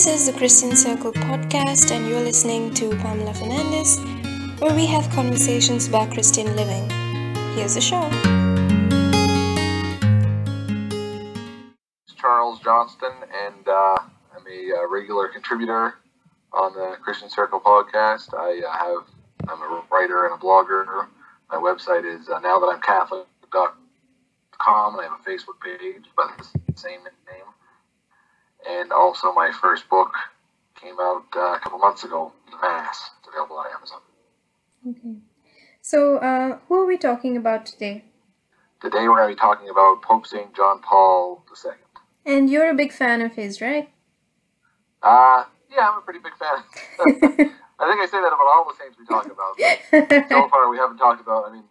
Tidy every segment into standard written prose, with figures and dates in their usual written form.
This is the Christian Circle podcast, and you're listening to Pamela Fernandez, where we have conversations about Christian living. Here's the show. Charles Johnston, and I'm a regular contributor on the Christian Circle podcast. I'm a writer and a blogger. My website is nowthatimcatholic.com, and I have a Facebook page by the same name. And also my first book came out a couple months ago, Mass. It's available on Amazon. Okay. So, who are we talking about today? Today we're going to be talking about Pope St. John Paul II. And you're a big fan of his, right? Yeah, I'm a pretty big fan. I think I say that about all the saints we talk about. But so far we haven't talked about, I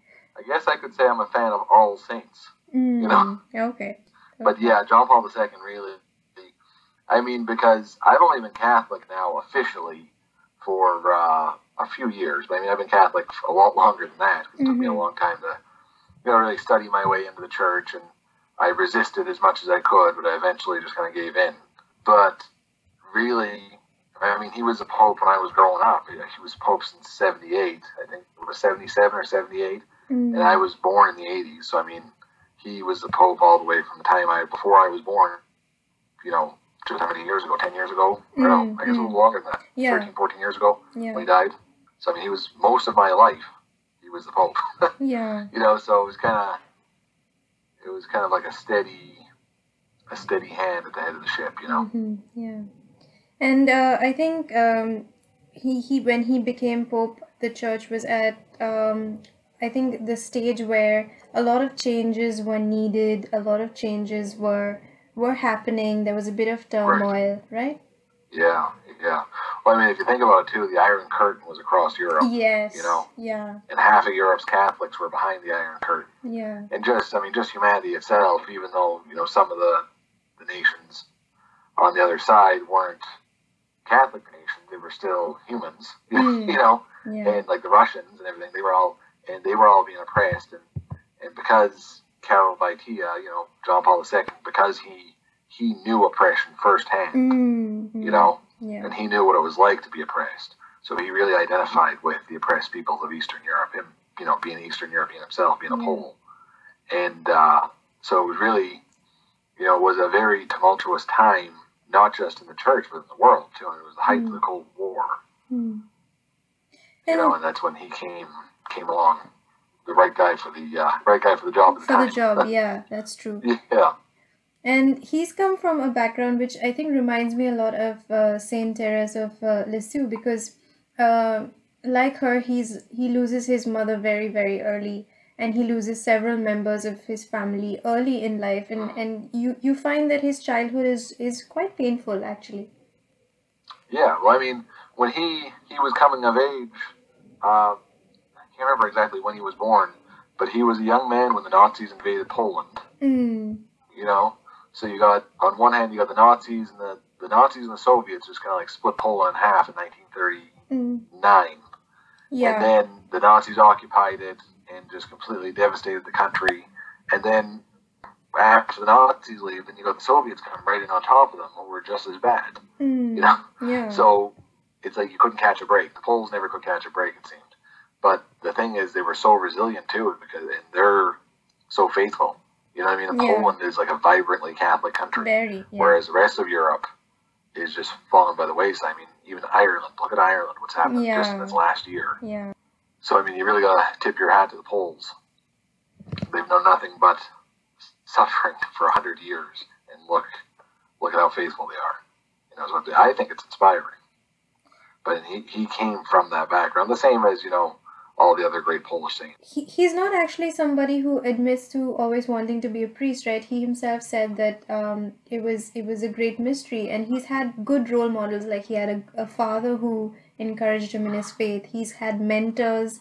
guess I could say I'm a fan of all saints, Okay. But yeah, John Paul II really, because I've only been Catholic now officially for a few years. But I've been Catholic for a lot longer than that. It took me a long time to really study my way into the church, and I resisted as much as I could, but I eventually just kind of gave in. But really, he was a pope when I was growing up. He was pope since 78. I think it was 77 or 78. And I was born in the 80s. So, he was the pope all the way from the time before I was born, just how many years ago? 10 years ago? I don't know. I guess a little longer than that. 13, 14 years ago when he died. So, he was, most of my life, he was the pope. Yeah. So it was kind of like a steady hand at the head of the ship, Yeah. And I think he when he became Pope, the church was at I think the stage where a lot of changes were needed, a lot of changes were happening. There was a bit of turmoil, right? Yeah. Well, if you think about it too, the Iron Curtain was across Europe. Yes. Yeah. And half of Europe's Catholics were behind the Iron Curtain. Yeah. And just humanity itself, even though, some of the nations on the other side weren't Catholic nations, they were still humans, Yeah. and like the Russians and everything, they were all being oppressed, and because Karol Wojtyła, John Paul II, because he knew oppression firsthand, and he knew what it was like to be oppressed, so he really identified with the oppressed peoples of Eastern Europe, him, being Eastern European himself, being a Pole, and so it was really, it was a very tumultuous time, not just in the church, but in the world, too. It was the height of the Cold War. And that's when he came along, the right guy for the job at the time. For the job, yeah, that's true. Yeah. And he's come from a background which I think reminds me a lot of Saint Therese of Lisieux, because like her, he loses his mother very, very early. And he loses several members of his family early in life, and you find that his childhood is quite painful, actually. Yeah, well, when he was coming of age, I can't remember exactly when he was born, but he was a young man when the Nazis invaded Poland. So you got, on one hand, you got the Nazis, and the Nazis and the Soviets just kind of like split Poland in half in 1939. Yeah. And then the Nazis occupied it and just completely devastated the country. And then after the Nazis leave, then you got the Soviets come right in on top of them, who were just as bad. Yeah. So it's like you couldn't catch a break. The Poles never could catch a break, it seemed. But the thing is, they were so resilient too, because they're so faithful. And Poland is like a vibrantly Catholic country, Very, whereas the rest of Europe is just fallen by the wayside. Even Ireland. Look at Ireland. What's happened just in this last year. Yeah. So you really gotta tip your hat to the Poles. They've known nothing but suffering for 100 years, and look at how faithful they are. So I think it's inspiring. But he came from that background, the same as all the other great Polish saints. He's not actually somebody who admits to always wanting to be a priest, right? He himself said that it was a great mystery, and he's had good role models. Like he had a father who encouraged him in his faith. He's had mentors,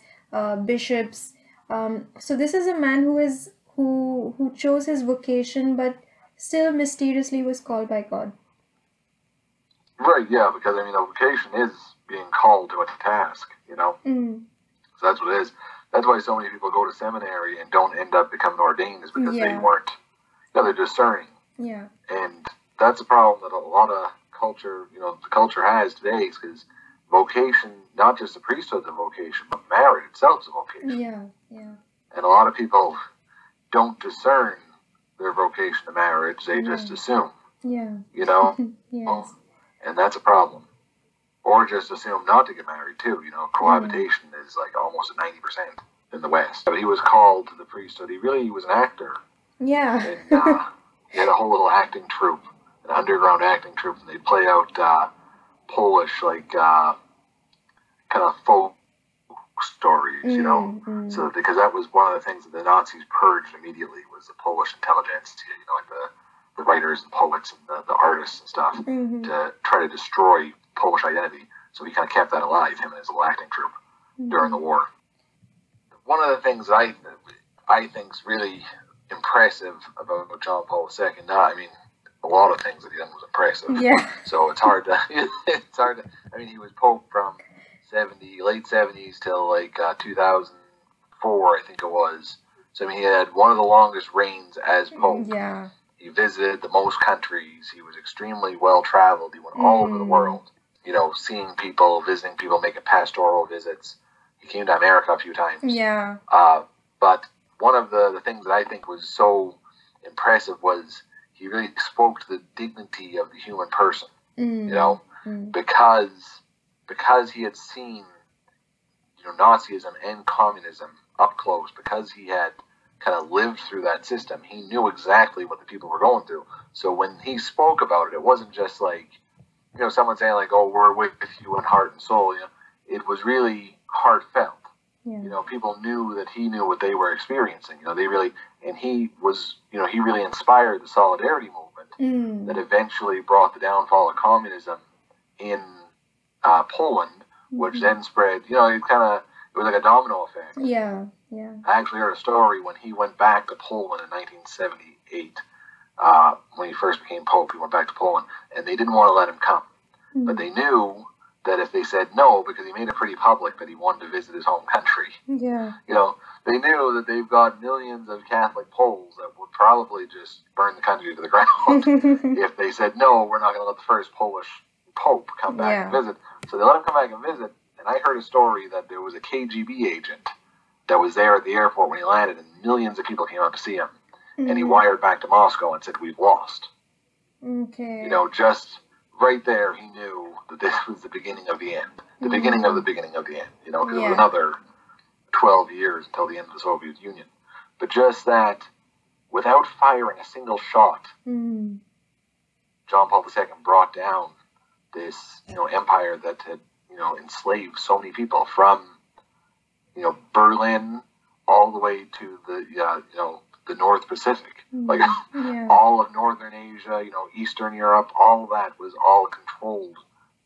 bishops. So this is a man who chose his vocation, but still mysteriously was called by God. Right, yeah, because a vocation is being called to a task, So that's what it is. That's why so many people go to seminary and don't end up becoming ordained, is because they weren't, they're discerning. Yeah. And that's a problem that a lot of culture, the culture has today is because vocation, not just the priesthood's a vocation, but marriage itself is a vocation. Yeah, yeah. And a lot of people don't discern their vocation to marriage; they just assume. Yeah. Yes. And that's a problem. Or just assume not to get married too. Cohabitation is like almost 90% in the West. But he was called to the priesthood. He was an actor. Yeah. And he had a whole little acting troupe, an underground acting troupe, and they'd play out Polish, kind of folk stories, So because that was one of the things that the Nazis purged immediately was the Polish intelligentsia, like the writers and poets and the artists and stuff, to try to destroy Polish identity. So he kind of kept that alive, him and his little acting troupe, during the war. One of the things that I think is really impressive about John Paul II, a lot of things that he done was impressive. Yeah. So it's hard to, he was Pope from late 70s till 2004, I think it was. So he had one of the longest reigns as Pope. Yeah. He visited the most countries. He was extremely well traveled. He went all over the world, seeing people, visiting people, making pastoral visits. He came to America a few times. Yeah. But one of the things that I think was so impressive was he really spoke to the dignity of the human person, because he had seen, Nazism and communism up close, because he had kind of lived through that system. He knew exactly what the people were going through. So when he spoke about it, it wasn't just someone saying "Oh, we're with you in heart and soul." It was really heartfelt. Yeah. People knew that he knew what they were experiencing. He really inspired the Solidarity movement that eventually brought the downfall of communism in Poland, which then spread. It was like a domino effect. Yeah, yeah. I actually heard a story when he went back to Poland in 1978. When he first became Pope, he went back to Poland, and they didn't want to let him come. But they knew that if they said no, because he made it pretty public that he wanted to visit his home country. Yeah. They knew that they've got millions of Catholic Poles that would probably just burn the country to the ground if they said, no, we're not going to let the first Polish Pope come back and visit. So they let him come back and visit, and I heard a story that there was a KGB agent that was there at the airport when he landed, and millions of people came out to see him. And he wired back to Moscow and said, we've lost. Okay. Just right there, he knew that this was the beginning of the end. The beginning of the beginning of the end. Because it was another 12 years until the end of the Soviet Union. But just that, without firing a single shot, John Paul II brought down this, empire that had, enslaved so many people from, Berlin all the way to the North Pacific. All of Northern Asia, Eastern Europe, all of that was all controlled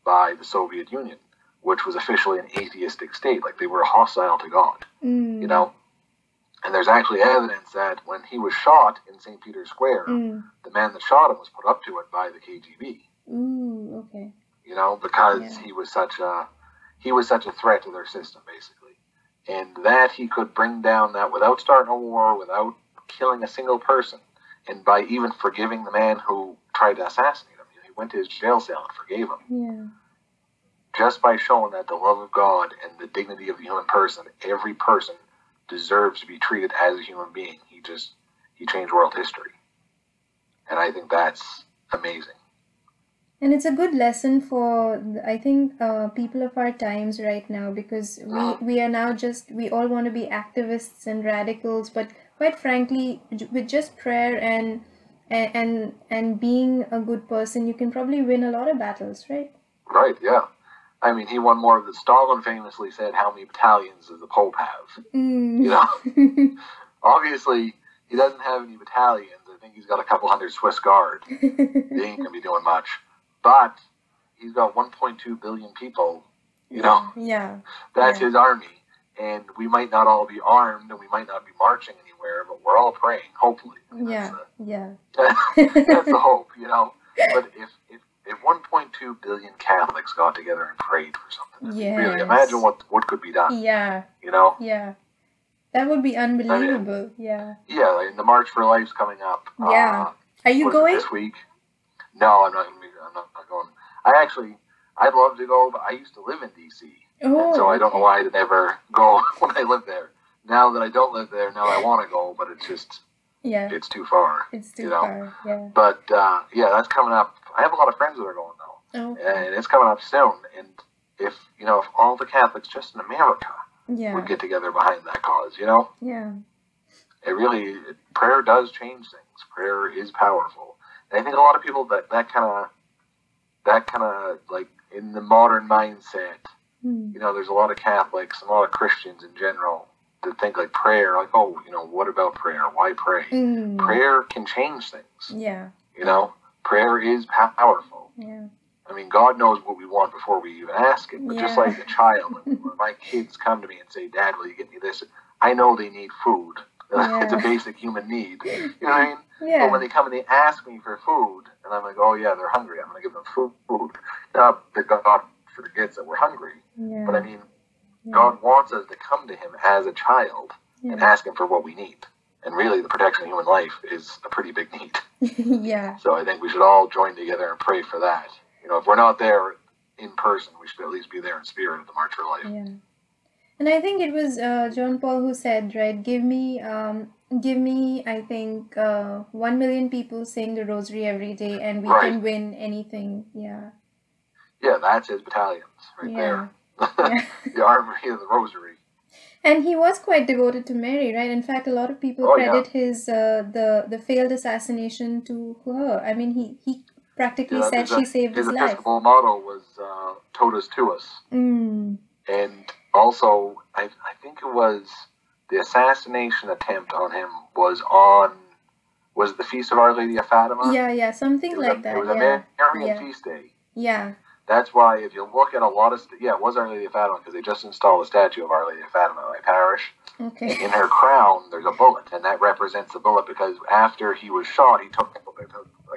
by the Soviet Union, which was officially an atheistic state. They were hostile to God, And there's actually evidence that when he was shot in St. Peter's Square, the man that shot him was put up to it by the KGB. Ooh, okay. Because he was such a threat to their system, basically. And that he could bring down that without starting a war, without killing a single person, and by even forgiving the man who tried to assassinate him. He went to his jail cell and forgave him. Yeah. Just by showing that the love of God and the dignity of the human person, every person deserves to be treated as a human being. He changed world history. And I think that's amazing. And it's a good lesson for, I think, people of our times right now, because we are now we all want to be activists and radicals, but quite frankly, with just prayer and being a good person, you can probably win a lot of battles, right? Right, yeah. He won more of the... Stalin famously said, how many battalions does the Pope have? Obviously, he doesn't have any battalions. I think he's got a couple hundred Swiss Guard. They ain't going to be doing much. But he's got 1.2 billion people, Yeah. That's his army. And we might not all be armed, and we might not be marching anywhere, but we're all praying, hopefully. That's the hope, But if 1.2 billion Catholics got together and prayed for something, really imagine what could be done. Yeah. Yeah. That would be unbelievable. Yeah, the March for Life's coming up. Yeah. Are you going? This week? No, I'm not going. I'd love to go, but I used to live in D.C. and so Oh, I don't know okay. why I never go when I lived there. Now that I don't live there, now I want to go, but Yeah, it's too far, it's you too know. far. Yeah. But yeah, that's coming up. I have a lot of friends that are going though, Okay. and it's coming up soon. And if all the Catholics just in America Yeah. would get together behind that cause, you know, Yeah. prayer does change things. Prayer is powerful, and I think a lot of people that kind of like in the modern mindset, there's a lot of Catholics and a lot of Christians in general that think like prayer, like, oh, what about prayer? Why pray? Prayer can change things. Yeah. Prayer is powerful. Yeah. I mean, God knows what we want before we even ask it. But just like a child, when my kids come to me and say, Dad, will you get me this? I know they need food. Yeah. It's a basic human need. You know what I mean? Yeah. But when they come and they ask me for food, and I'm like, oh, yeah, they're hungry. I'm going to give them food. Not that God forgets that we're hungry. Yeah. But I mean, God wants us to come to Him as a child and ask Him for what we need. And really, the protection of human life is a pretty big need. Yeah. So I think we should all join together and pray for that. If we're not there in person, we should at least be there in spirit at the March for Life. Yeah. And I think it was John Paul who said, right, give me, I think, 1 million people saying the rosary every day and we can win anything. Yeah. Yeah, that's his battalions right there. Yeah. The Armory of the Rosary. And he was quite devoted to Mary, right? In fact, a lot of people credit his the failed assassination to her. I mean, he practically said she saved his life. His Episcopal motto was "Totus tuus," and also I think it was the assassination attempt on him was the Feast of Our Lady of Fatima. Yeah, something like that. It was a Marian feast day. Yeah. That's why if you look at a lot of it was Our Lady of Fatima because they just installed a statue of Our Lady of Fatima in my parish. Okay. And in her crown, there's a bullet, and that represents the bullet because after he was shot, I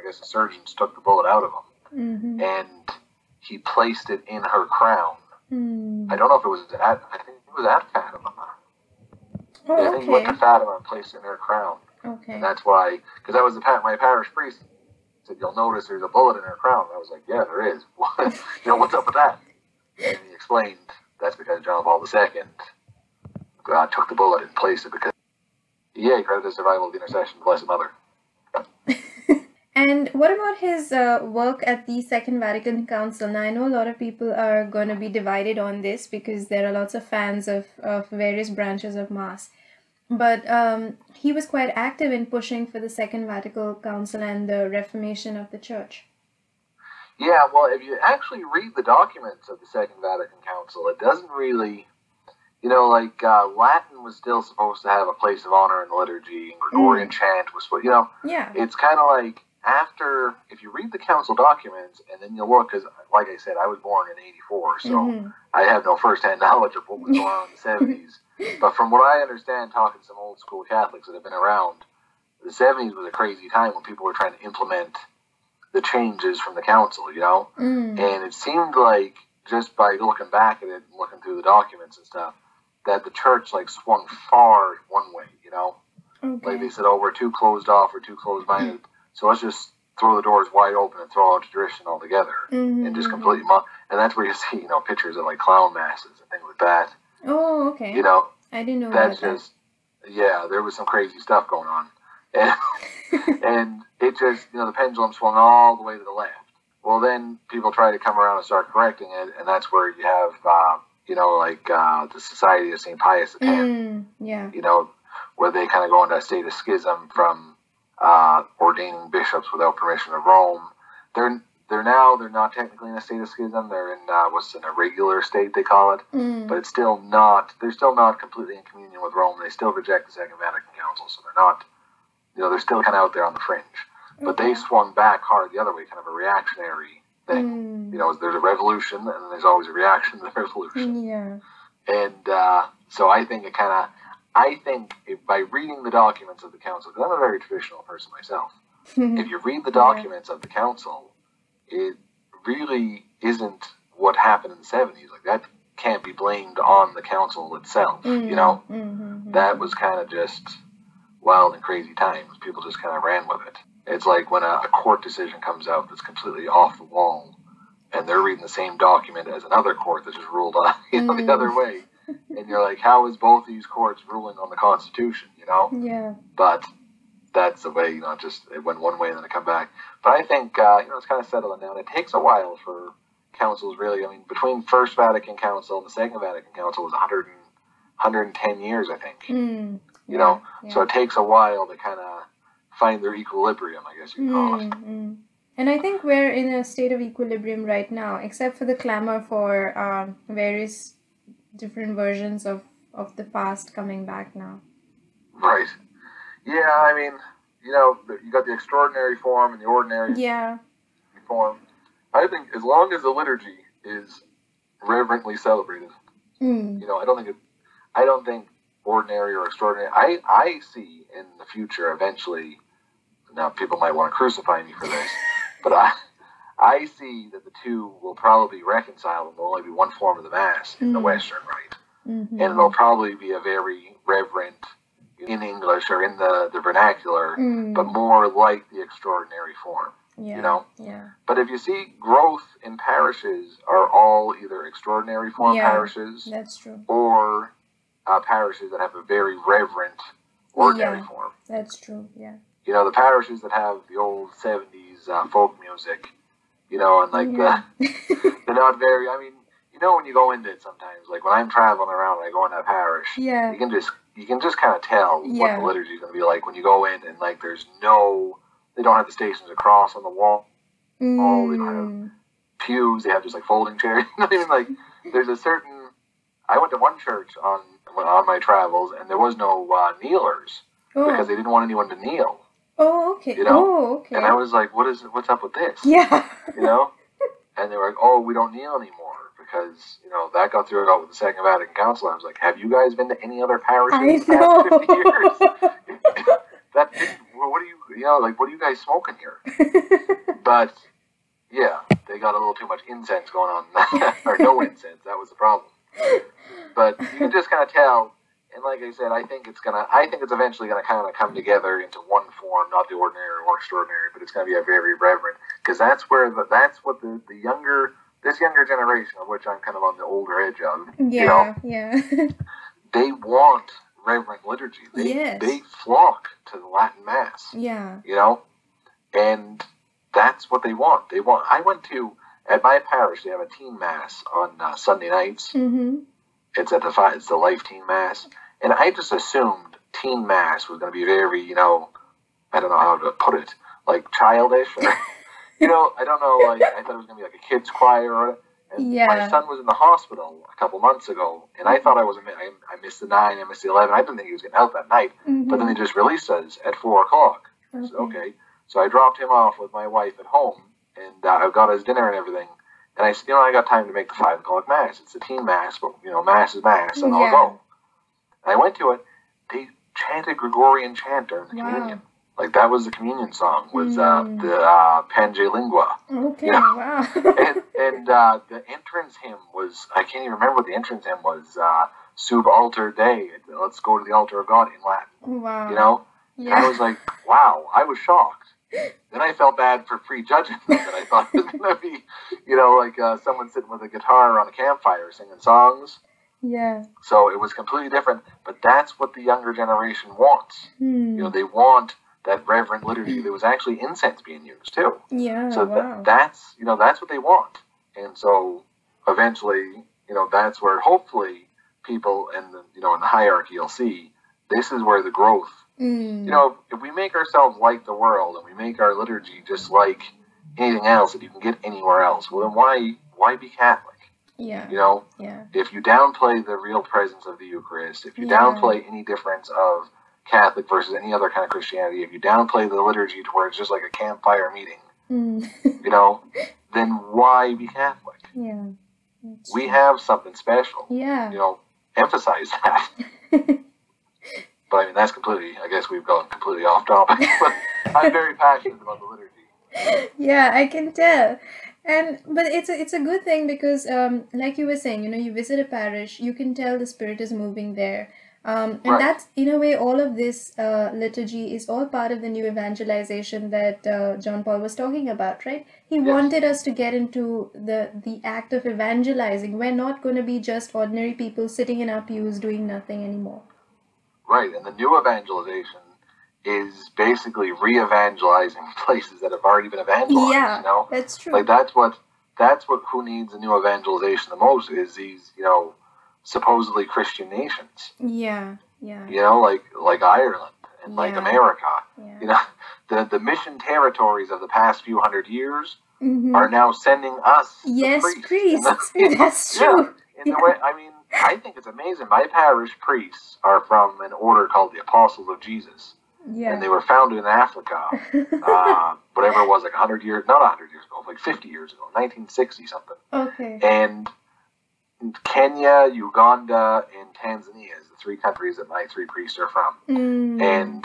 guess the surgeons took the bullet out of him, and he placed it in her crown. I don't know if it was I think it was at Fatima. I think he went to Fatima and placed it in her crown. Okay. And that's why, because that was my parish priest said, you'll notice there's a bullet in her crown. I was like, yeah, there is. What's up with that? And he explained that's because John Paul II took the bullet and placed it because he credited the survival of the intercession of the Blessed Mother. And what about his work at the Second Vatican Council? Now, I know a lot of people are going to be divided on this because there are lots of fans of various branches of Mass. But he was quite active in pushing for the Second Vatican Council and the reformation of the Church. Yeah, well, if you actually read the documents of the Second Vatican Council, it doesn't really, Latin was still supposed to have a place of honor in the liturgy, and Gregorian chant was, it's kind of like if you read the council documents and then you look, because like I said, I was born in 84, so I have no first-hand knowledge of what was going on in the 70s. But from what I understand, talking to some old school Catholics that have been around, the 70s was a crazy time when people were trying to implement the changes from the council, And it seemed like, just by looking back at it and looking through the documents and stuff, that the church, swung far one way, Okay. Like they said, we're too closed off, we're too closed-minded, so let's just throw the doors wide open and throw out tradition altogether, and just completely and that's where you see, pictures of, clown masses and things like that. Oh, okay. I didn't know that's about just, there was some crazy stuff going on. And, and it just, the pendulum swung all the way to the left. Well, then people try to come around and start correcting it, and that's where you have, the Society of St. Pius X, where they kind of go into a state of schism from ordaining bishops without permission of Rome. They're not technically in a state of schism. They're in what's an irregular state, they call it. But they're still not completely in communion with Rome. They still reject the Second Vatican Council, so they're not, they're still kind of out there on the fringe. But they swung back hard the other way, kind of a reactionary thing. There's a revolution, and then there's always a reaction to the revolution. Yeah. And so I think by reading the documents of the council, because I'm a very traditional person myself, if you read the documents of the council, it really isn't what happened in the 70s. That can't be blamed on the council itself, That was kind of just wild and crazy times. People just kind of ran with it. It's like when a court decision comes out that's completely off the wall, and they're reading the same document as another court that just ruled on, the other way. And you're like, how is both these courts ruling on the Constitution, Yeah. But that's the way, just it went one way and then it come back. But I think, it's kind of settling down. It takes a while for councils, really. I mean, between First Vatican Council and the Second Vatican Council was 110 years, I think. Yeah. So it takes a while to kind of find their equilibrium, I guess you call it. And I think we're in a state of equilibrium right now, except for the clamor for various different versions of the past coming back now. Right. Yeah, I mean, you got the extraordinary form and the ordinary form. I think as long as the liturgy is reverently celebrated, I don't think ordinary or extraordinary. I see in the future eventually. Now people might want to crucify me for this, but I see that the two will probably be reconciled and there'll only be one form of the Mass in the Western Rite. And it'll probably be a very reverent in English or in the vernacular, but more like the extraordinary form. Yeah. But if you see growth in parishes are all either extraordinary form parishes, that's true, or parishes that have a very reverent ordinary form. That's true, The parishes that have the old 70s folk music, and like they're not very, I mean, when you go into it sometimes, like when I'm traveling around and I go into a parish, you can just kind of tell what the liturgy is going to be like when you go in and like they don't have the Stations of Cross on the wall, they don't have pews, they have just like folding chairs. Like there's a certain, I went to one church on my travels and there was no kneelers because they didn't want anyone to kneel. Oh, okay. Oh, okay. And I was like, what's up with this? Yeah. And they were like, oh, we don't kneel anymore because, that got through out with the Second Vatican Council. I was like, have you guys been to any other parishes in the past 50 years? That didn't, what are you guys smoking here? But, yeah, they got a little too much incense going on. Or no incense, that was the problem. But you can just kind of tell, and like I said, I think it's eventually gonna kind of come together into one form, not the ordinary or extraordinary, but it's gonna be a very reverent, because that's what this younger generation, of which I'm kind of on the older edge of, they want reverent liturgy. They flock to the Latin Mass. Yeah. And that's what they want. I went to, at my parish, they have a teen mass on Sunday nights. It's the Life Teen Mass. And I just assumed teen mass was going to be very, I don't know how to put it, like childish. Or, I don't know, like I thought it was going to be like a kids choir. And my son was in the hospital a couple months ago, and I thought I missed the 9, I missed the 11. I didn't think he was getting out that night. But then they just released us at 4 o'clock. I said, okay. So I dropped him off with my wife at home, and I got his dinner and everything. And I said, I got time to make the 5 o'clock mass. It's a teen mass, but, mass is mass, and I'll go. And I went to it. They chanted Gregorian chant during the communion. Like, that was the communion song, was the Pange Lingua. Okay, wow. and the entrance hymn was, I can't even remember what the entrance hymn was, Sub Alter Dei, let's go to the altar of God in Latin. Wow. And I was like, wow, I was shocked. Then I felt bad for prejudging them, that I thought it was going to be, like someone sitting with a guitar on a campfire singing songs. Yeah. So it was completely different, but that's what the younger generation wants. They want that reverent liturgy. There was actually incense being used too. Yeah. So that's what they want. And so eventually, that's where hopefully people in the hierarchy will see this is where the growth. If we make ourselves like the world and we make our liturgy just like anything else that you can get anywhere else, well then why be Catholic? Yeah. If you downplay the real presence of the Eucharist, if you downplay any difference of Catholic versus any other kind of Christianity, if you downplay the liturgy to where it's just like a campfire meeting, then why be Catholic? Yeah. We have something special. Yeah. Emphasize that. But I mean, I guess we've gone completely off topic, but I'm very passionate about the liturgy. Yeah, I can tell. But it's a good thing because, like you were saying, you visit a parish, you can tell the Spirit is moving there. And that's, in a way, all of this liturgy is all part of the new evangelization that John Paul was talking about, right? He wanted us to get into the act of evangelizing. We're not going to be just ordinary people sitting in our pews doing nothing anymore. Right, and the new evangelization is basically re-evangelizing places that have already been evangelized. Yeah, you know, that's true. Like that's what who needs a new evangelization the most is these, supposedly Christian nations. Yeah, yeah. You know, like Ireland and like America. Yeah. You know, the mission territories of the past few hundred years are now sending us priests. That's true. In the way, I mean, I think it's amazing. My parish priests are from an order called the Apostles of Jesus. Yeah. And they were founded in Africa, whatever it was, like 100 years, not 100 years ago, like 50 years ago, 1960 something. Okay. And Kenya, Uganda, and Tanzania is the three countries that my three priests are from. And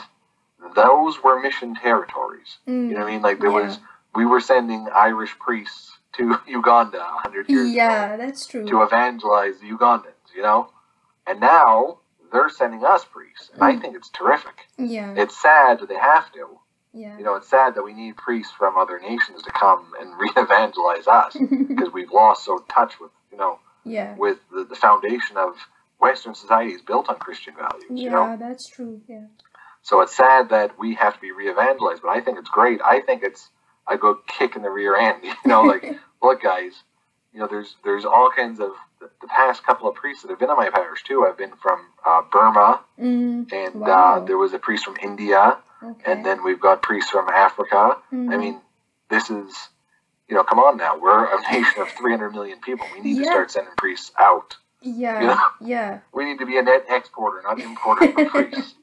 those were mission territories. You know what I mean? Like we were sending Irish priests to Uganda 100 years ago. Yeah, that's true. To evangelize the Ugandans, you know? And now they're sending us priests. And I think it's terrific. Yeah. It's sad that they have to. Yeah. You know, it's sad that we need priests from other nations to come and re-evangelize us because we've lost so touch with, with the foundation of Western society is built on Christian values. Yeah, that's true. Yeah. So it's sad that we have to be re-evangelized, but I think it's great. I think it's a good kick in the rear end. Like, look, guys, there's all kinds of the past couple of priests that have been in my parish too. I've been from Burma, and there was a priest from India, and then we've got priests from Africa. I mean, this is, come on now. We're a nation of 300 million people. We need to start sending priests out. Yeah, yeah. We need to be a net exporter, not importer for priests.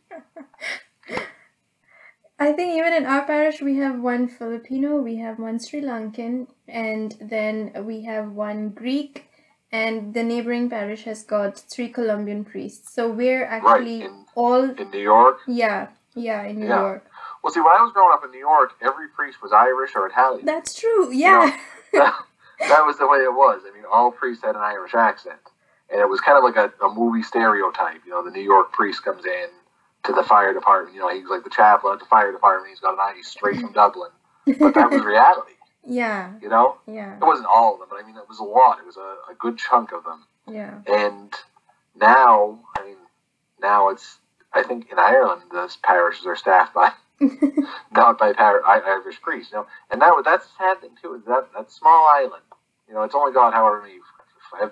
I think even in our parish, we have one Filipino, we have one Sri Lankan, and then we have one Greek, and the neighboring parish has got 3 Colombian priests. So we're actually all... In New York? Yeah, in New York. Well, see, when I was growing up in New York, every priest was Irish or Italian. That's true, yeah. That was the way it was. I mean, all priests had an Irish accent. And it was kind of like a movie stereotype. The New York priest comes in to the fire department. He's like the chaplain at the fire department. He's got an eye straight from Dublin. But that was reality. Yeah. Yeah. It wasn't all of them, but I mean, it was a lot. It was a good chunk of them. Yeah. And now, it's, I think in Ireland, the parishes are staffed by, not by Irish priests, And that's the sad thing, too, is that small island, it's only got however many,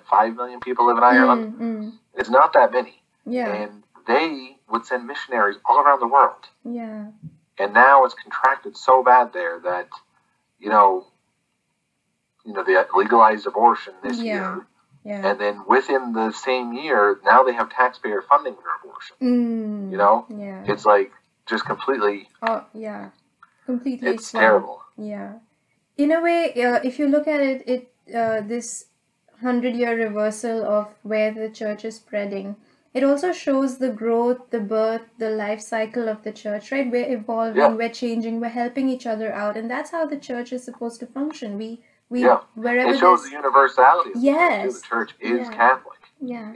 5 million people live in Ireland. It's not that many. Yeah. And they would send missionaries all around the world. Yeah. And now it's contracted so bad there that, they legalized abortion this year. Yeah. And then within the same year, now they have taxpayer funding for abortion. Yeah. It's like just completely... Oh, yeah. Completely It's terrible. Yeah. In a way, if you look at it, this 100-year reversal of where the church is spreading, it also shows the growth, the birth, the life cycle of the church, right? We're evolving, we're changing, we're helping each other out, and that's how the church is supposed to function. Wherever it shows the universality of yes. the church is Catholic. Yeah.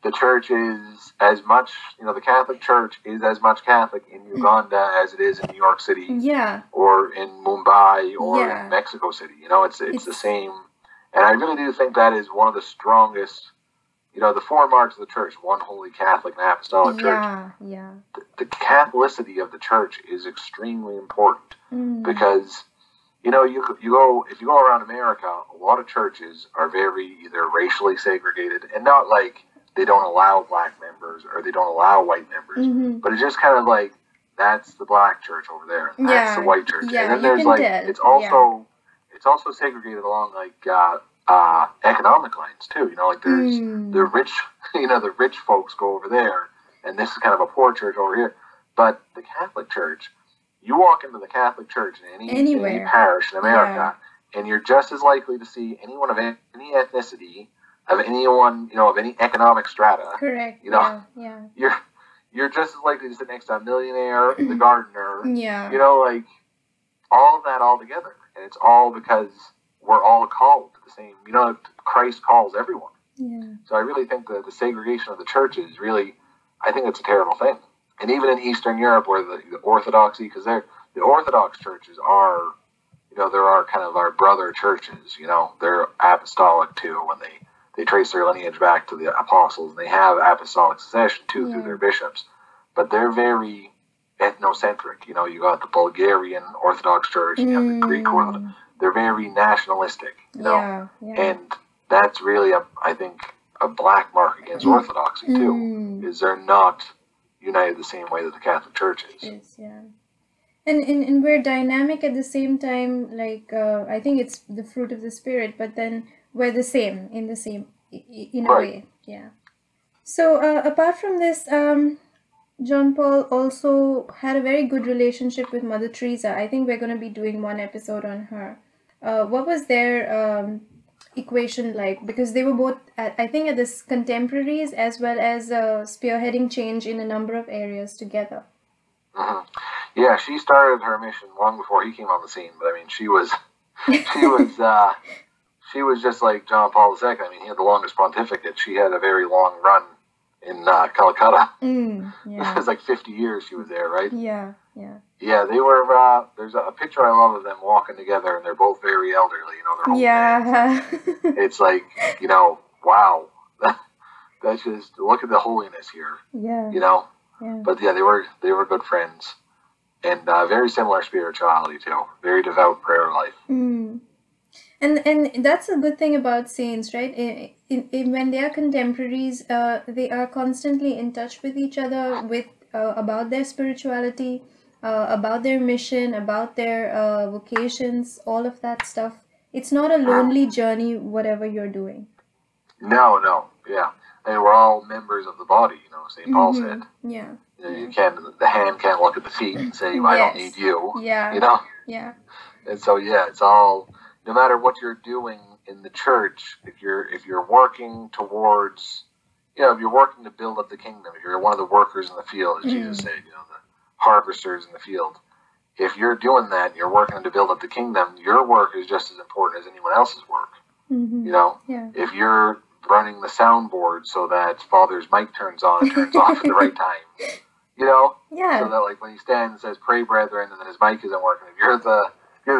The church is as much, the Catholic Church is as much Catholic in Uganda as it is in New York City. Yeah. Or in Mumbai or in Mexico City. It's the same. And I really do think that is one of the strongest, the 4 marks of the church, one holy Catholic and apostolic church. Yeah. The Catholicity of the church is extremely important because, if you go around America, a lot of churches are very either racially segregated and not like they don't allow black members or they don't allow white members, but it's just kind of like, that's the black church over there, and that's the white church. Yeah, and then there's it's also segregated along economic lines too. There's the rich, the rich folks go over there, and this is kind of a poor church over here. But the Catholic Church, you walk into the Catholic Church in any parish in America, and you're just as likely to see anyone of any ethnicity, of anyone, of any economic strata. Correct. You're just as likely to sit next to a millionaire, the gardener. Yeah. All of that all together. And it's all because we're all called to the same, Christ calls everyone. Yeah. So I really think that the segregation of the churches really, I think it's a terrible thing. And even in Eastern Europe, where the Orthodoxy, because the Orthodox churches are, there are kind of our brother churches. They're apostolic too when they trace their lineage back to the apostles, and they have apostolic succession too through their bishops. But they're very ethnocentric. You got the Bulgarian Orthodox Church, and you have the Greek Orthodox. They're very nationalistic. Yeah. And that's really, I think, a black mark against Orthodoxy too, is they're not united the same way that the Catholic Church is. Yes, yeah. And we're dynamic at the same time, like, I think it's the fruit of the Spirit, but then we're the same, in a way. Yeah. So, apart from this, John Paul also had a very good relationship with Mother Teresa. I think we're going to be doing one episode on her. What was their equation like? Because they were both, I think, at this contemporaries, as well as spearheading change in a number of areas together. Mm-hmm. Yeah, she started her mission long before he came on the scene. But I mean, she was just like John Paul II. I mean, he had the longest pontificate. She had a very long run in Calcutta. Yeah. It was like 50 years she was there, right? Yeah. Yeah, they were. There's a picture I love of them walking together, and they're both very elderly. They're old men. It's like, wow. That's just, look at the holiness here. Yeah. Yeah. But yeah, they were good friends, and very similar spirituality too. Very devout prayer life. And that's a good thing about saints, right? When they are contemporaries, they are constantly in touch with each other, with about their spirituality, about their mission, about their vocations, all of that stuff. It's not a lonely journey, whatever you're doing. No, yeah. And we're all members of the body, St. Paul said. Yeah. The hand can't look at the feet and say, I don't need you. Yeah. Yeah. And so, yeah, it's all, no matter what you're doing in the church, if you're working towards, if you're working to build up the kingdom, if you're one of the workers in the field, as Jesus said, the harvesters in the field, if you're doing that and you're working to build up the kingdom, your work is just as important as anyone else's work. If you're running the soundboard so that Father's mic turns on and turns off at the right time, so that like when he stands and says, "Pray, brethren," and then his mic isn't working, if you're the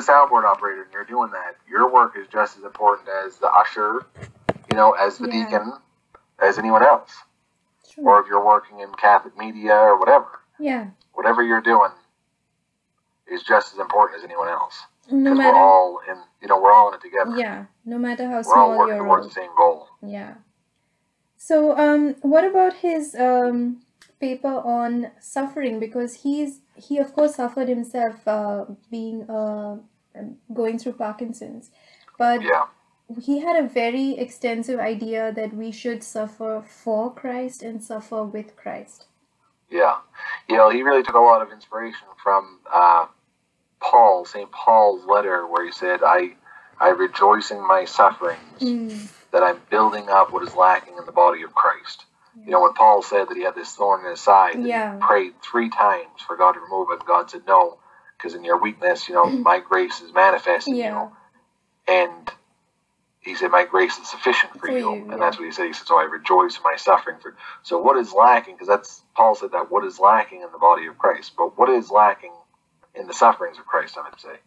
soundboard operator and you're doing that, your work is just as important as the usher, as the deacon, as anyone else. Sure. Or if you're working in Catholic media or whatever. Yeah. Whatever you're doing is just as important as anyone else. No matter, we're all in it together. Yeah. No matter how we're small all working towards the same goal. Yeah. So, what about his paper on suffering? Because he of course suffered himself, being going through Parkinson's, but he had a very extensive idea that we should suffer for Christ and suffer with Christ. Yeah, he really took a lot of inspiration from St. Paul's letter, where he said, I rejoice in my sufferings, that I'm building up what is lacking in the body of Christ. When Paul said that he had this thorn in his side, that he prayed 3 times for God to remove it, and God said, no, because in your weakness, my grace is manifest in you. And he said, my grace is sufficient for you. And that's what he said. He said, so I rejoice in my suffering. So what is lacking, because Paul said that, what is lacking in the body of Christ? But what is lacking in the sufferings of Christ, I would say?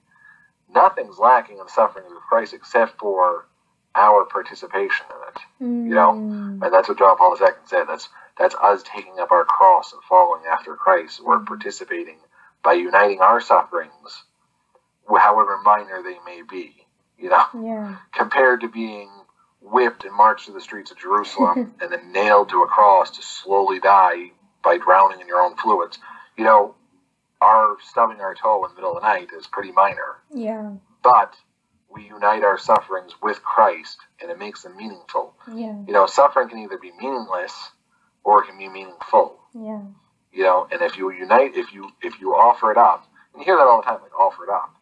Nothing's lacking in the sufferings of Christ except for our participation in it. And that's what John Paul II said. That's us taking up our cross and following after Christ. We're participating by uniting our sufferings, however minor they may be, compared to being whipped and marched through the streets of Jerusalem and then nailed to a cross to slowly die by drowning in your own fluids. Our stubbing our toe in the middle of the night is pretty minor. Yeah. But we unite our sufferings with Christ, and it makes them meaningful. Yeah. Suffering can either be meaningless or it can be meaningful. Yeah. And if you unite, if you offer it up, and you hear that all the time, like, offer it up.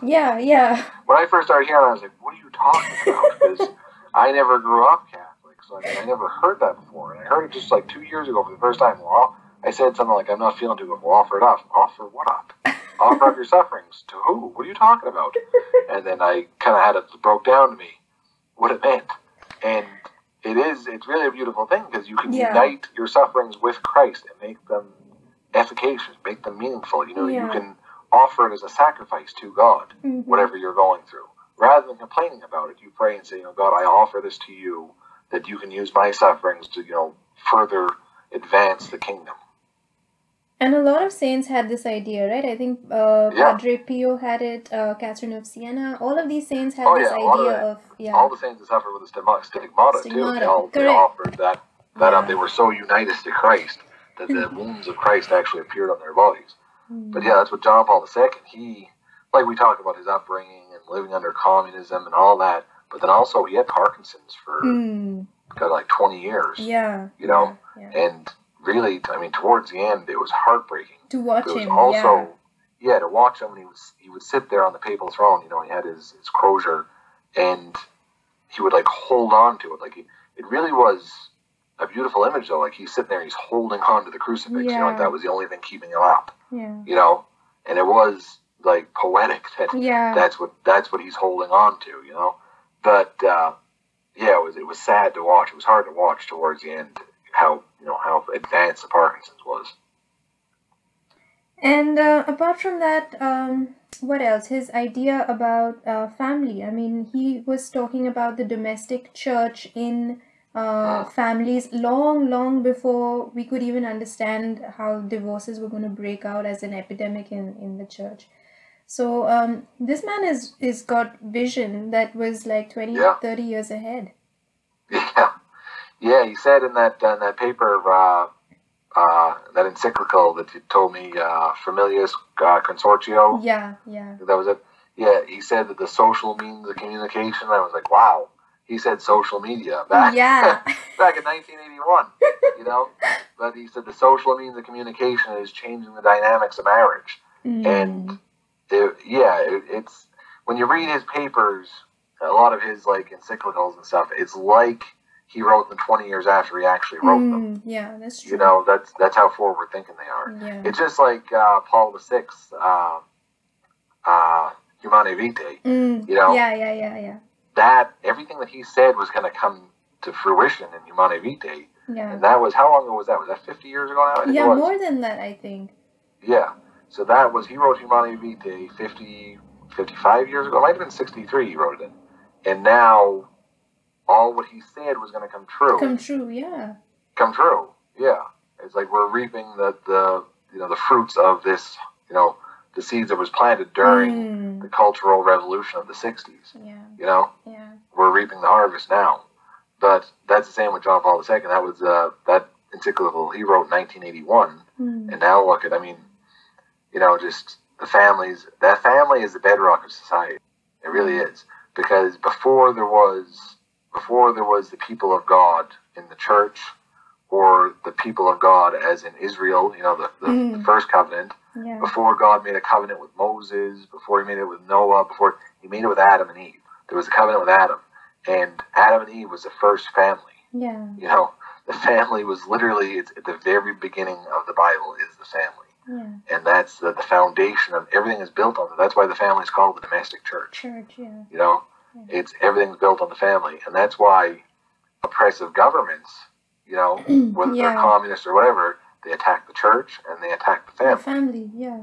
Yeah. When I first started hearing it, I was like, what are you talking about? Because I never grew up Catholic, so I never heard that before. And I heard it just like 2 years ago for the first time. Well, I said something like, I'm not feeling too good. Well, offer it up. Offer what up? Offer up your sufferings. To who? What are you talking about? And then I kind of had it broke down to me what it meant. And it's really a beautiful thing because you can unite your sufferings with Christ and make them efficacious, make them meaningful. You know, you can offer it as a sacrifice to God, whatever you're going through. Rather than complaining about it, you pray and say, you know, God, I offer this to you, that you can use my sufferings to, you know, further advance the kingdom. And a lot of saints had this idea, right? I think Padre Pio had it, Catherine of Siena. All of these saints had this idea of all the saints that suffered with the stigmata too. They all offered that up. They were so united to Christ that the wounds of Christ actually appeared on their bodies. But yeah, that's what John Paul II, he, like we talked about his upbringing and living under communism and all that, but then also he had Parkinson's for like 20 years. Yeah. You know, and really, I mean, towards the end, it was heartbreaking to watch him. It was also, to watch him. And he would sit there on the papal throne. You know, he had his crozier, and he would like hold on to it. Like it really was a beautiful image, though. Like he's sitting there, he's holding on to the crucifix. You know, like that was the only thing keeping him up. Yeah. You know, and it was like poetic that that's what he's holding on to. You know, but it was sad to watch. It was hard to watch towards the end. How advanced the Parkinson's was. And apart from that, what else? His idea about family. I mean, he was talking about the domestic church in families long before we could even understand how divorces were going to break out as an epidemic in the church. So this man is got vision that was like 20, 30 years ahead. Yeah, he said in that paper, that encyclical that you told me, Familias Consortio. Yeah. That was it. Yeah, he said that the social means of communication. I was like, wow. He said social media back back in 1981. You know, but he said the social means of communication is changing the dynamics of marriage. And it's when you read his papers, a lot of his like encyclicals and stuff, it's like he wrote them 20 years after he actually wrote them. Yeah, that's true. You know, that's how forward thinking they are. Yeah. It's just like Paul VI, Humane Vitae. You know. Yeah. That everything that he said was going to come to fruition in Humane Vitae. Yeah. And that was, how long ago was that? Was that 50 years ago now? I think it was. More than that, I think. Yeah. So that was, he wrote Humane Vitae 55 years ago. It might have been 63 he wrote it in. And now all what he said was going to come true. Come true. Yeah. It's like we're reaping the fruits of this, you know, the seeds that was planted during the Cultural Revolution of the 60s. Yeah. You know? Yeah. We're reaping the harvest now. But that's the same with John Paul II. That was that encyclical he wrote in 1981. And now look at, I mean, you know, just the families. That family is the bedrock of society. It really is. Because before there was the people of God in the church, or the people of God as in Israel, you know, the first covenant, before God made a covenant with Moses, before he made it with Noah, before he made it with Adam and Eve. There was a covenant with Adam. And Adam and Eve was the first family. Yeah. You know, the family was literally, it's at the very beginning of the Bible is the family. Yeah. And that's the foundation of everything is built on it. That's why the family is called the domestic church. Yeah. You know, it's everything's built on the family. And that's why oppressive governments, you know, whether they're communist or whatever, they attack the church and they attack the family. The family, yeah.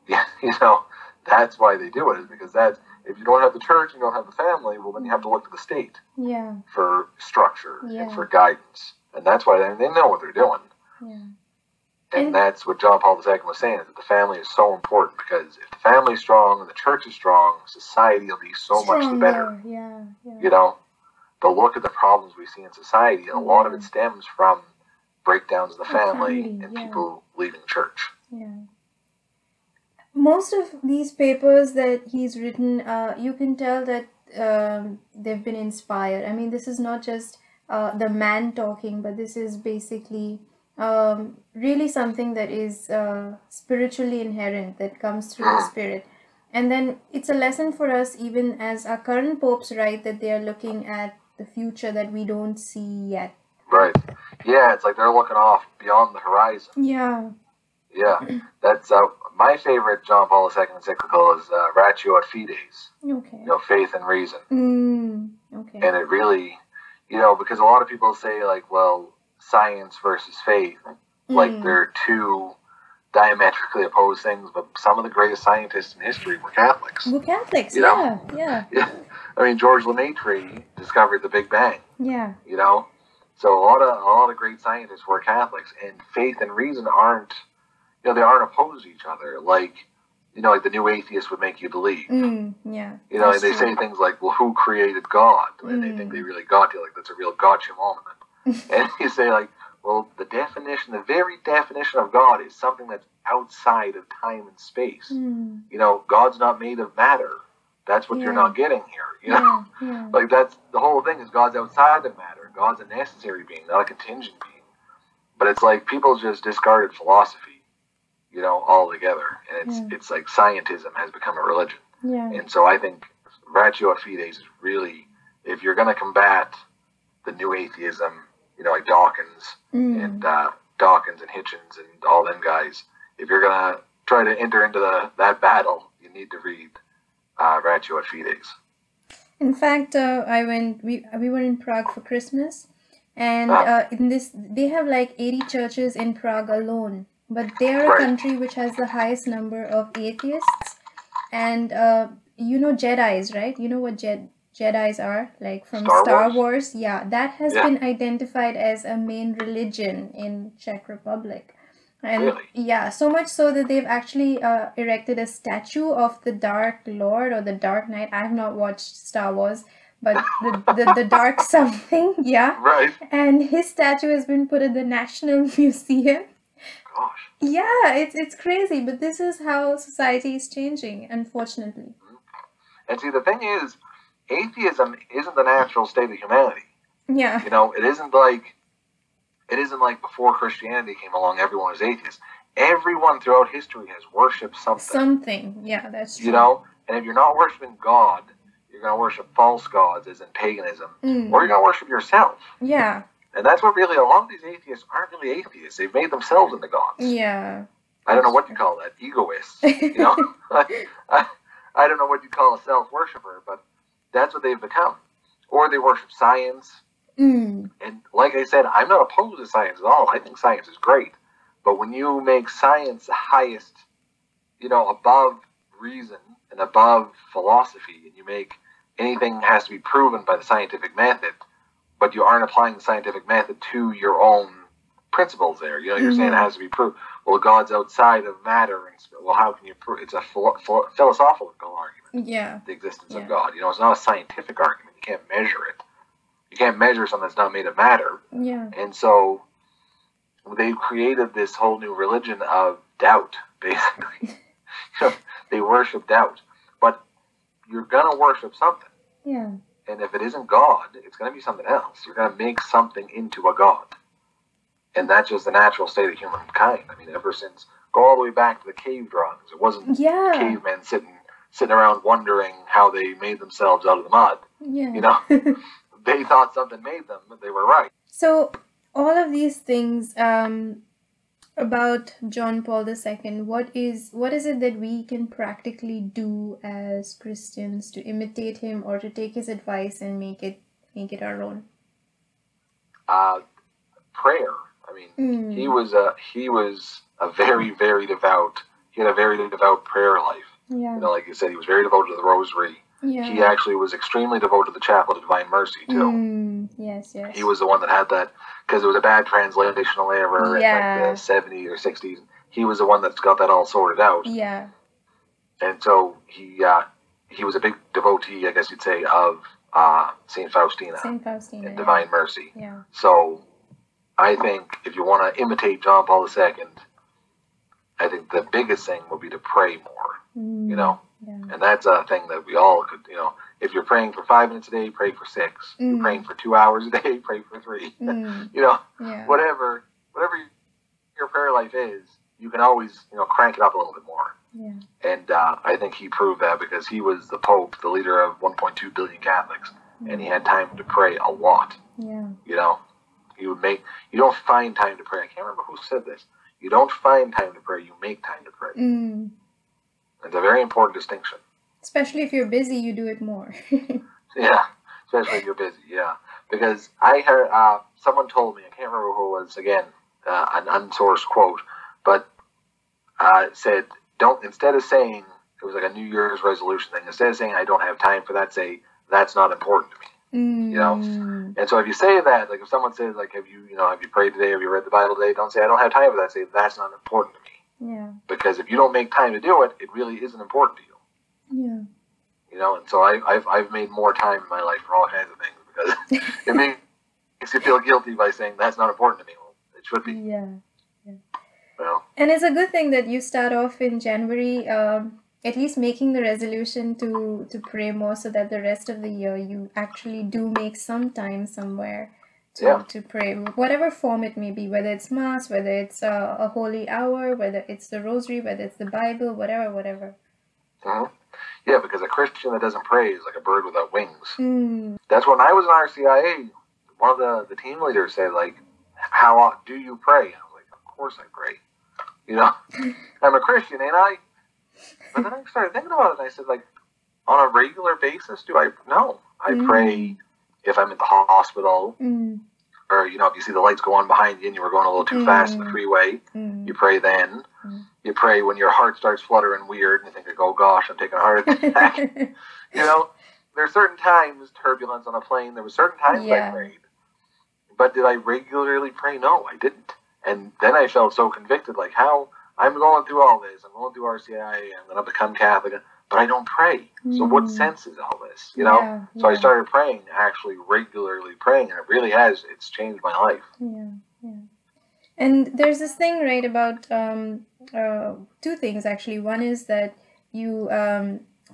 Yeah, you know, that's why they do it, is because if you don't have the church, you don't have the family, well, then you have to look to the state for structure and for guidance. And that's why they know what they're doing. Yeah. And that's what John Paul II was saying, is that the family is so important, because if the family is strong and the church is strong, society will be so much the better. Yeah. You know, but look at the problems we see in society, and a lot of it stems from breakdowns of the family and people leaving church. Yeah. Most of these papers that he's written, you can tell that they've been inspired. I mean, this is not just the man talking, but this is basically really something that is spiritually inherent, that comes through the spirit. And then it's a lesson for us, even as our current popes write, that they are looking at the future that we don't see yet. Right. Yeah, it's like they're looking off beyond the horizon. Yeah. Yeah. That's my favorite John Paul II encyclical is Ratio et Fides. Okay. You know, faith and reason. Okay. And it really, because a lot of people say, like, well, science versus faith, like they're two diametrically opposed things, but some of the greatest scientists in history were Catholics. We're Catholics, You know? yeah. Yeah. I mean, George Lemaitre discovered the Big Bang. Yeah. So a lot of great scientists were Catholics, and faith and reason aren't, they aren't opposed to each other. Like, like the new atheist would make you believe. Yeah. And they say things like, well, who created God? And they think they really got you, like that's a real gotcha moment. And you say, like, well, the very definition of God is something that's outside of time and space. God's not made of matter. That's what you're not getting here. Like that's the whole thing is God's outside of matter. God's a necessary being, not a contingent being. But it's like people just discarded philosophy, altogether. And it's like scientism has become a religion. Yeah. And so I think ratio et fides is really, if you're going to combat the new atheism, like Dawkins and Hitchens and all them guys, if you're going to try to enter into that battle, you need to read ratio et fides. In fact, we were in Prague for Christmas, and they have like 80 churches in Prague alone, but they are a country which has the highest number of atheists. And Jedis, right? You know what Jedis are, like from Star Wars? Yeah, that has been identified as a main religion in Czech Republic. And really? So much so that they've actually erected a statue of the Dark Lord or the Dark Knight. I have not watched Star Wars, but the Dark something, Right. And his statue has been put at the National Museum. Gosh. Yeah, it's crazy, but this is how society is changing, unfortunately. And see, the thing is, atheism isn't the natural state of humanity. Yeah. It isn't like before Christianity came along, everyone was atheist. Everyone throughout history has worshipped something. Yeah, that's true. And if you're not worshiping God, you're going to worship false gods, as in paganism, or you're going to worship yourself. Yeah. And that's what really, a lot of these atheists aren't really atheists. They've made themselves into gods. Yeah. I don't know what you call that. Egoists. I don't know what you call a self-worshipper, but that's what they've become. Or they worship science. And like I said, I'm not opposed to science at all. I think science is great. But when you make science the highest, above reason and above philosophy, and you make anything has to be proven by the scientific method, but you aren't applying the scientific method to your own principles there. You're saying it has to be proved. Well, God's outside of matter. Well, how can you prove? It's a philosophical argument. Yeah. The existence of God. It's not a scientific argument. You can't measure it. You can't measure something that's not made of matter. Yeah. And so they've created this whole new religion of doubt, basically. They worship doubt. But you're going to worship something. Yeah. And if it isn't God, it's going to be something else. You're going to make something into a God. And that's just the natural state of humankind. I mean, ever since, go all the way back to the cave drawings. It wasn't cavemen sitting around wondering how they made themselves out of the mud. Yeah. They thought something made them, but they were right. So, all of these things about John Paul II, what is it that we can practically do as Christians to imitate him or to take his advice and make it our own? Prayer. I mean, he was a very, very devout. He had a very devout prayer life. Yeah. Like you said, he was very devoted to the Rosary. Yeah. He actually was extremely devoted to the Chapel of Divine Mercy, too. Yes. He was the one that had that, because it was a bad translational error in like the 70s or 60s. He was the one that's got that all sorted out. Yeah. And so he was a big devotee, I guess you'd say, of St. Faustina. And Divine Mercy. Yeah. So I think if you want to imitate John Paul II, I think the biggest thing would be to pray more, Yeah. And that's a thing that we all could, if you're praying for 5 minutes a day, pray for 6. If you're praying for 2 hours a day, pray for 3. Whatever your prayer life is, you can always, crank it up a little bit more. Yeah. And I think he proved that because he was the Pope, the leader of 1.2 billion Catholics, and he had time to pray a lot. Yeah. You don't find time to pray. I can't remember who said this. You don't find time to pray, you make time to pray. It's a very important distinction. Especially if you're busy, you do it more. Yeah, especially if you're busy, yeah. because I heard someone told me, I can't remember who it was, again, an unsourced quote, but said, don't, instead of saying, it was like a New Year's resolution thing, instead of saying I don't have time for that, say that's not important to me. You know, and so if you say that, like if someone says like have you prayed today, have you read the Bible today, don't say I don't have time for that, say that's not important to me. Yeah. Because if you don't make time to do it, it really isn't important to you. Yeah. You know, and so I've made more time in my life for all kinds of things because it makes you feel guilty by saying that's not important to me. Well, it should be. Yeah. Yeah. Well, and it's a good thing that you start off in January. At least making the resolution to pray more, so that the rest of the year you actually do make some time somewhere to pray, whatever form it may be, whether it's mass, whether it's a holy hour, whether it's the rosary, whether it's the Bible, whatever. Mm-hmm. Yeah, because a Christian that doesn't pray is like a bird without wings. That's when I was in RCIA, one of the team leaders said, like, how do you pray? I was like, of course I pray. You know, I'm a Christian, ain't I? But then I started thinking about it, and I said, like, on a regular basis, do I? No. I pray if I'm at the hospital, or, you know, if you see the lights go on behind you and you were going a little too fast in the freeway, you pray then. You pray when your heart starts fluttering weird, and you think, like, oh, gosh, I'm taking a heart attack. You know, there are certain times, turbulence on a plane, there were certain times I prayed. But did I regularly pray? No, I didn't. And then I felt so convicted, like, how... I'm going through all this. I'm going through RCIA. I'm going to become Catholic, but I don't pray. So what sense is all this? You know. So I started praying, actually regularly praying, and it really has. It's changed my life. Yeah. And there's this thing, right, about two things actually. One is that you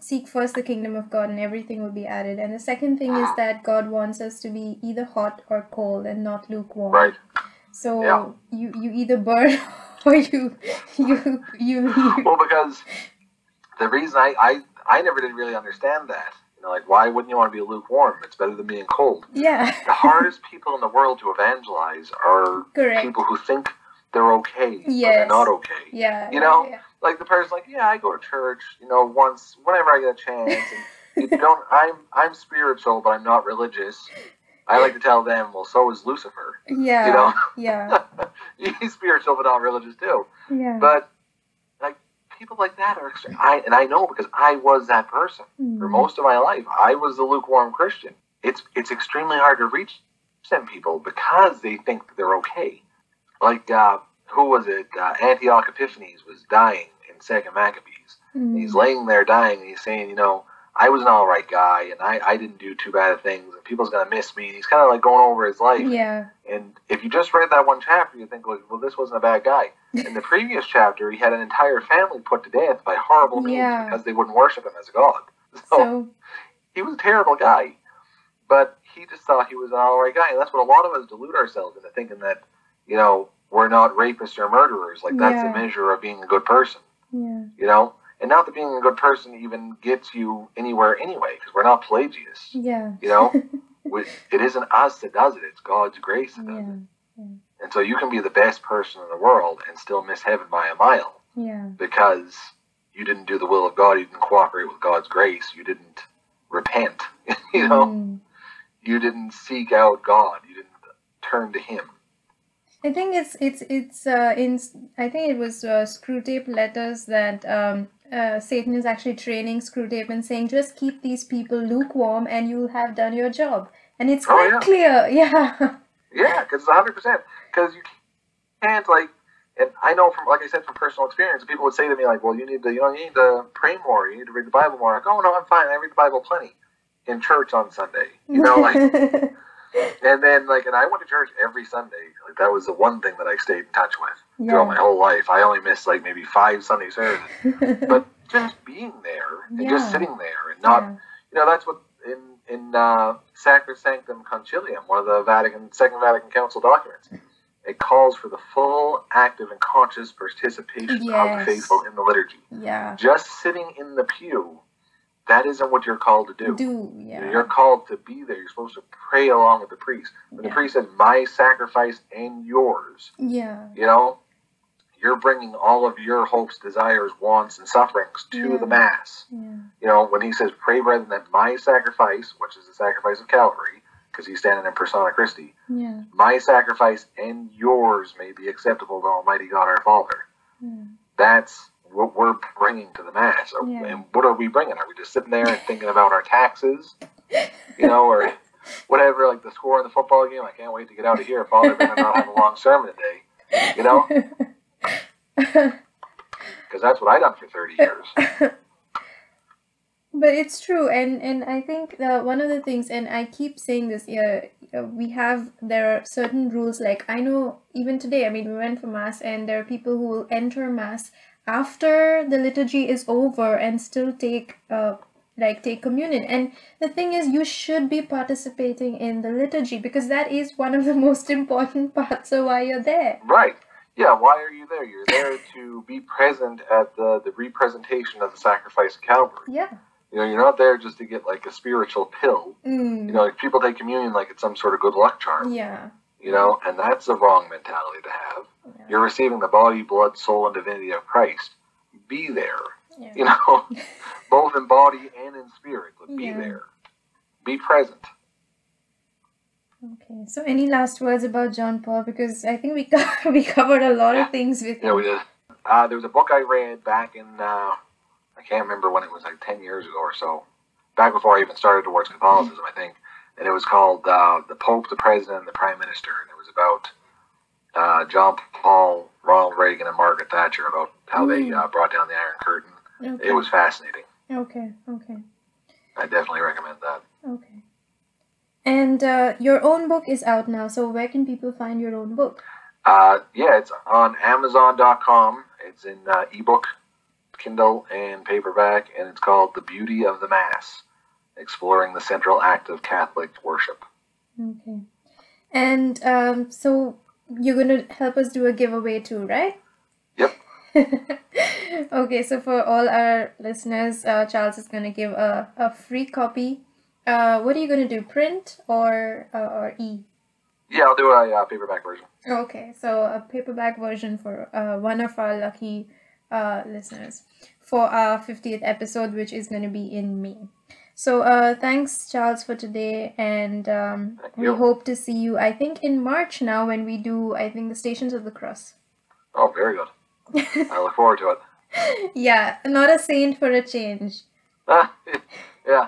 seek first the kingdom of God, and everything will be added. And the second thing is that God wants us to be either hot or cold, and not lukewarm. Right. So you either burn. Or you leave. Well, because the reason I never did really understand that. You know, like, why wouldn't you want to be lukewarm? It's better than being cold. Yeah. The hardest people in the world to evangelize are people who think they're okay, but they're not okay. Yeah. You know, like the person's like, yeah, I go to church, you know, once, whenever I get a chance, and you don't. I'm spiritual, but I'm not religious. I like to tell them, well, so is Lucifer. Yeah. You know? Yeah. He's spiritual, but not religious, too. Yeah. But, like, people like that are... I know, because I was that person. For most of my life, I was the lukewarm Christian. It's extremely hard to reach some people because they think that they're okay. Like, who was it? Antioch Epiphanes was dying in 2nd Maccabees. He's laying there dying, and he's saying, you know, I was an all right guy, and I didn't do too bad of things, and people's going to miss me. And he's kind of like going over his life. Yeah. And if you just read that one chapter, you think, well, this wasn't a bad guy. In the previous chapter, he had an entire family put to death by horrible means because they wouldn't worship him as a god. So he was a terrible guy. But he just thought he was an all right guy. And that's what a lot of us delude ourselves into thinking that, you know, we're not rapists or murderers. Like, that's the measure of being a good person. Yeah. You know? And not that being a good person even gets you anywhere anyway, because we're not Pelagius. Yeah. You know? It isn't us that does it. It's God's grace that does it. Yeah. And so you can be the best person in the world and still miss heaven by a mile. Yeah. Because you didn't do the will of God. You didn't cooperate with God's grace. You didn't repent. You know? You didn't seek out God. You didn't turn to Him. I think I think it was Screwtape Letters that Satan is actually training Screwtape and saying, just keep these people lukewarm and you'll have done your job. And it's quite clear. Yeah. Yeah, because it's 100%. Because you can't, like, and I know from, like I said, from personal experience, people would say to me, like, well, you need to pray more. You need to read the Bible more. Like, oh, no, I'm fine. I read the Bible plenty in church on Sunday. You know, like, and then, like, and I went to church every Sunday. Like, that was the one thing that I stayed in touch with throughout my whole life. I only missed, like, maybe 5 Sunday services. But just being there and just sitting there and not, you know, that's what in Sacrosanctum Concilium, one of the Second Vatican Council documents, it calls for the full, active, and conscious participation of the faithful in the liturgy. Yeah. Just sitting in the pew, that isn't what you're called to do. You're called to be there. You're supposed to pray along with the priest. When the priest says, my sacrifice and yours, you know, you're bringing all of your hopes, desires, wants, and sufferings to the Mass. You know, when he says, pray, brethren, that my sacrifice, which is the sacrifice of Calvary, because he's standing in persona Christi. Yeah. My sacrifice and yours may be acceptable to Almighty God our Father. That's what we're bringing to the Mass. Yeah. And what are we bringing? Are we just sitting there and thinking about our taxes? Or whatever, like the score in the football game? I can't wait to get out of here. Father better not have a long sermon today. Because that's what I done for 30 years. But it's true, and I think one of the things, and I keep saying this, there are certain rules, like I know even today, I mean, we went for Mass, and there are people who will enter Mass after the liturgy is over and still take communion. And the thing is, you should be participating in the liturgy, because that is one of the most important parts of why you're there. Right. Yeah, why are you there? You're there to be present at the representation of the sacrifice of Calvary. Yeah. You're not there just to get like a spiritual pill. Like people take communion like it's some sort of good luck charm. Yeah. And that's a wrong mentality to have. Yeah. You're receiving the body, blood, soul, and divinity of Christ. Be there. Yeah. Both in body and in spirit. But be there. Be present. Okay. So any last words about John Paul? Because I think we covered a lot of things with him. Yeah, we did. There was a book I read back in... I can't remember when it was, like 10 years ago or so. Back before I even started towards Catholicism, I think. And it was called The Pope, the President, and the Prime Minister. And it was about John Paul, Ronald Reagan, and Margaret Thatcher, about how they brought down the Iron Curtain. Okay. It was fascinating. Okay. I definitely recommend that. Okay. And your own book is out now, so where can people find your own book? It's on Amazon.com. It's in ebook, Kindle, and paperback, and it's called The Beauty of the Mass, Exploring the Central Act of Catholic Worship. Okay. And so you're going to help us do a giveaway too, right? Yep. Okay, so for all our listeners, Charles is going to give a free copy. What are you going to do, print or e? Yeah, I'll do a paperback version. Okay, so a paperback version for one of our lucky listeners for our 50th episode, which is going to be in May. So thanks, Charles, for today, and we hope to see you, I think, in March now when we do, I think, the Stations of the Cross. Oh, very good. I look forward to it. Yeah, not a saint for a change. Yeah.